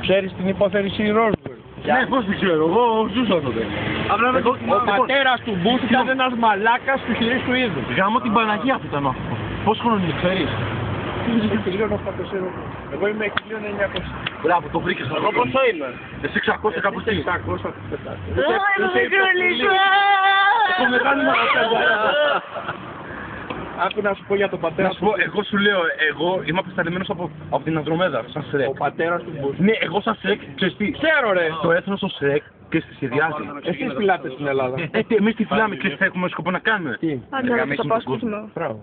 Ξέρεις την υπόθεση Ρόσβελ? Ναι, πώς την ξέρω, εγώ ζούσα τότε. Ο πατέρας του Μπούς ήταν ένας μαλάκας του χειρής του είδους. Γάμο την Παναγία που ήταν αυτό. Πόσο χρόνο είναι, ξέρεις? 1.800 ευρώ. Εγώ είμαι 1.900. Μπράβο, το βρήκες. Εγώ πόσο είμαι? Εσύ 600 κάπου εκεί. 600. Έχω μεγάλη μαγαζιά. Άκου να σου πω για τον πατέρα Να σου πω, εγώ σου λέω, εγώ είμαι απεσταλημένος από την Ανδρομέδα, σαν Σρέκ. Ο πατέρας του Μπούς. Ναι, εγώ σαν Σρέκ, ξέρεις τι, Ξέρω ρε. το έθνος ο Σρέκ και στη σχεδιάζει. Εσείς φυλάτε στην Ελλάδα. Εμείς τι φυλάμε και τι έχουμε σκοπό να κάνουμε. Τι? Άντε να το πάσχουμε. Μπράβο.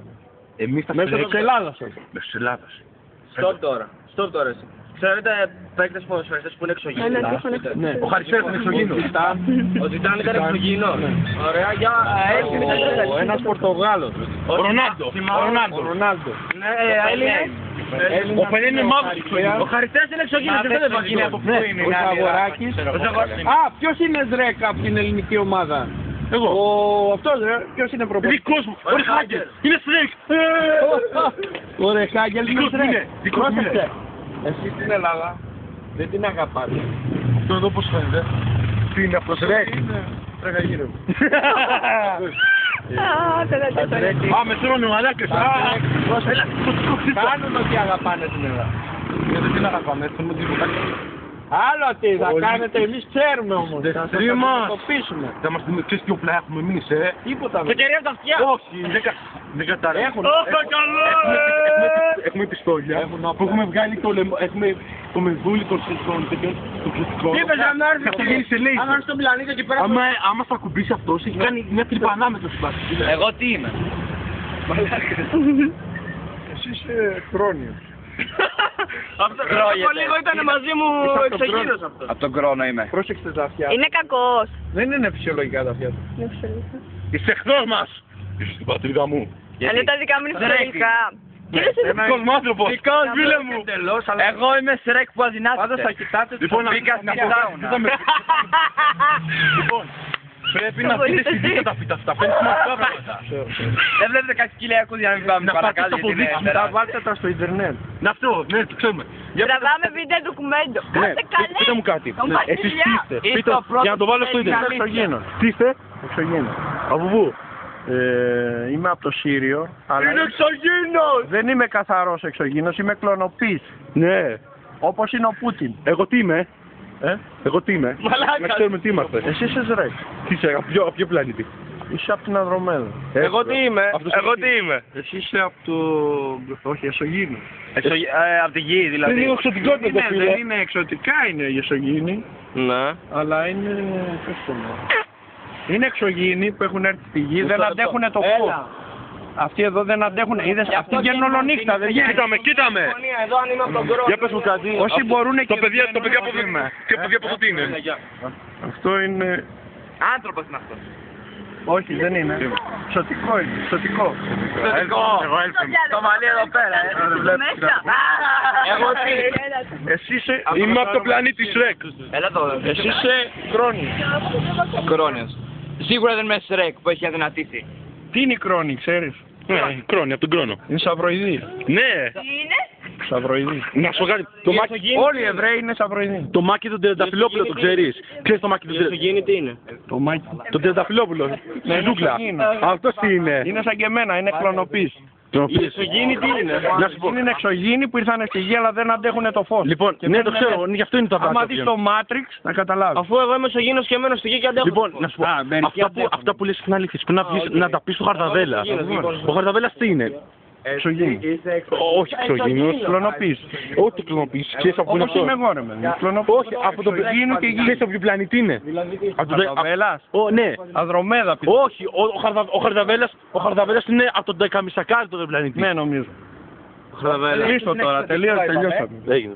Εμείς τα Μέσω Σρέκ. της Ελλάδας. Μέσω της Ελλάδας. Stop τώρα εσύ. Ξέρετε παίκτες ποδοσφαιριστές που είναι εξωγήινοι? Ναι. Ο Χαριστέρας είναι εξωγήινος. Ο Ζιντάν ήταν εξωγήινος. Ωραία, για έτσι με τα Ένας Πορτογάλος. Ο Ρονάλντο. Ο Ρονάλντο. Ναι, Έλληνες. Ο Πελέ είναι μαύρος. Ο Χαριστέρας είναι εξωγήινος, δεν είναι παγίνη. Ο Ζαγοράκης. Α, ποιος είναι Ζρέκα από την ελληνική ομάδα? Εγώ. Αυτός ρε, ποιος είναι προπονητής? Δικός μου. Ο Ρεχάγκερ. Είναι Σρέκ. Ο Ρεχάγκελ είναι Δικός μου είναι. Ζρέκ. Δικός μου είναι. Πρόσεξε. Εσείς στην Ελλάδα δεν την αγαπάτε. Αυτό εδώ πώς φαίνεται. Τι είναι αυτός Σρέκ. Τρέχα γύρω. Πάμε τρώνε ο μαλάκες. Κάνουν ότι αγαπάνε την Ελλάδα. Δεν την αγαπάμε, θέλουμε τίποτα. Άλλο τι θα κάνετε, εμείς ξέρουμε όμως. Δεν Θα σας είμαστε. αντιμετωπίσουμε. Θα μας δούμε, ξέρεις τι όπλα έχουμε εμείς, Τίποτα Και δεν. κερί από τα αυτιά. Όχι, δεν κατάλαβα. Έχουν. Έχουμε πιστόλια που έχουμε βγάλει το μεδούλι των πληθυντικών. Τι είπες να έρθει Θα γίνει σε λέιζερ. άμα έρθει στον πλανήτη εκεί πέρα. Άμα θα κουμπίσει αυτός, έχει κάνει μια τρυπανά με το συμπάτι. Εγώ τι είμαι? Εσύ είσαι χρόνιος. Από λίγο ήταν μαζί μου εξωγήινος αυτός. Από τον Κρόνο είμαι. Πρόσεξτε τα αυτιά. Είναι κακός. Δεν είναι φυσιολογικά τα αυτιά του. Είσαι εχθρός μας. Είσαι στην πατρίδα μου. Αν τα δικά μου είναι φυσιολογικά. Τι λες είναι αυτό? Κοσμάνθρωπος. Δικός φίλε μου. Εγώ είμαι Σρέκ που Πάντα αδυνάτησε. θα κοιτάτε τους Λοιπόν, Μπήκα στην σάουνα. Λοιπόν, πρέπει να πείτε στη δίκτυα τα φύτα αυτά. Παίρνεις σημαντικά πράγματα. Δεν βλέπετε κάτι σκυλιακούς για να μην πάμε Να πάτε παρακάτω στο γιατί ποδί είναι σου, Τα βάλτε τα στο ίντερνετ. Να αυτό, ναι, το ξέρουμε. Τραβάμε βίντεο ντοκουμέντο. Ναι, Κάτε καλέ. πείτε μου κάτι. Τον Εσείς τι Βασιλιά. είστε. Είστε Πείτε, ο πρώτος για να το βάλω στο που ίντερνετ. θέλει Εξωγήινος. Τι είστε, Εξωγήινος. από πού. Είμαι από το Σύριο, αλλά Είναι εξωγήινος! δεν είμαι καθαρός εξωγήινος, είμαι κλωνοποίης. Ναι. Όπως είναι ο Πούτιν. Εγώ τι είμαι. Εγώ τι είμαι. Να ξέρουμε τι είμαστε. Εσύ είσαι Ζρέκ. Τι είσαι, από ποιο πλανήτη. Είσαι από την Ανδρομέδα. Εγώ τι είμαι? Αυτό Εγώ είναι. τι είμαι? Εσύ είσαι από το... όχι, εξωγήινος. Από τη γη Δεν δηλαδή. είναι εξωτικότητα το φίλε. Δεν είναι εξωτικά είναι οι εξωγήινοι, Ναι. αλλά είναι... πώς το λέω. Είναι εξωγήινοι που έχουν έρθει στη γη, δεν αντέχουν το φως. Αυτοί εδώ δεν αντέχουν, είδες, αυτοί βγαίνουν όλο νύχτα, δεν βγαίνουν. Κοίταμε. Εδώ αν είμαι από τον Κρόνο. Για πες μου κάτι. Όσοι μπορούν και Το παιδί από βγαίνουν, εδώ και παιδιά από εδώ τι είναι. αυτό είναι... Άνθρωπος είναι αυτός. όχι, δεν είναι. Εξωτικό είναι, εξωτικό. Το μαλλί εδώ πέρα, Μέσα. Εγώ τι? Εσύ είσαι... Είμαι από το πλανήτη Σρέκ. Έλα το. Εσύ είσαι Κρόνιος. Κρόνιος. Σίγουρα δεν είμαι Σρέκ που έχει αδυνατήσει. Τι είναι η Κρόνη, ξέρεις? Κρόνη, από τον Κρόνο. Είναι σαυροειδή. Ναι. Τι είναι? Σαυροειδή. Να σου πω κάτι. Όλοι οι Εβραίοι είναι σαυροειδή. Το μάκι του Τριανταφυλόπουλο το ξέρεις. Ξέρεις το μάκι του Τριανταφυλόπουλο. τι είναι? Το μάκι. Το Τριανταφυλόπουλο. Ναι, Στη ζούγκλα. είναι. Αυτός τι είναι. Είναι σαν και εμένα, είναι κλωνοποίης. Η εξωγήινη τι είναι? Να σου πω. Είναι εξωγήινοι που ήρθαν στη γη αλλά δεν αντέχουν το φως. Λοιπόν, Και ναι το παίρνουν ξέρω, γι' αυτό είναι το Άμα αβάτο. δεις το Matrix, να καταλάβεις. Αφού εγώ είμαι εξωγήινος και μένω στη γη και αντέχω. Λοιπόν, να σου πω, αυτά που λες είναι αλήθειες. Πρέπει να τα πεις στο Χαρδαβέλα. Ο Χαρδαβέλας τι είναι. Εξωγήινοι. Όχι εξωγήινος. Κλωνοποίης. Όχι κλωνοποίης. Ξέρεις από πού είναι Όπως αυτό. είμαι εγώ ρε παιδί. Κλωνοποίης. Όχι, από το Εξωγήινου και γη. Ξέρεις από ποιο πλανήτη είναι. Χαρδαβέλας. Ναι. Ανδρομέδα πιστεύω. Όχι, ο Χαρδαβέλας είναι από τον Δεκαμισακάρι το πλανήτη. Ναι νομίζω. Ο Χαρδαβέλας. Κλείστο τώρα, τελείωσαμε. Έγινε.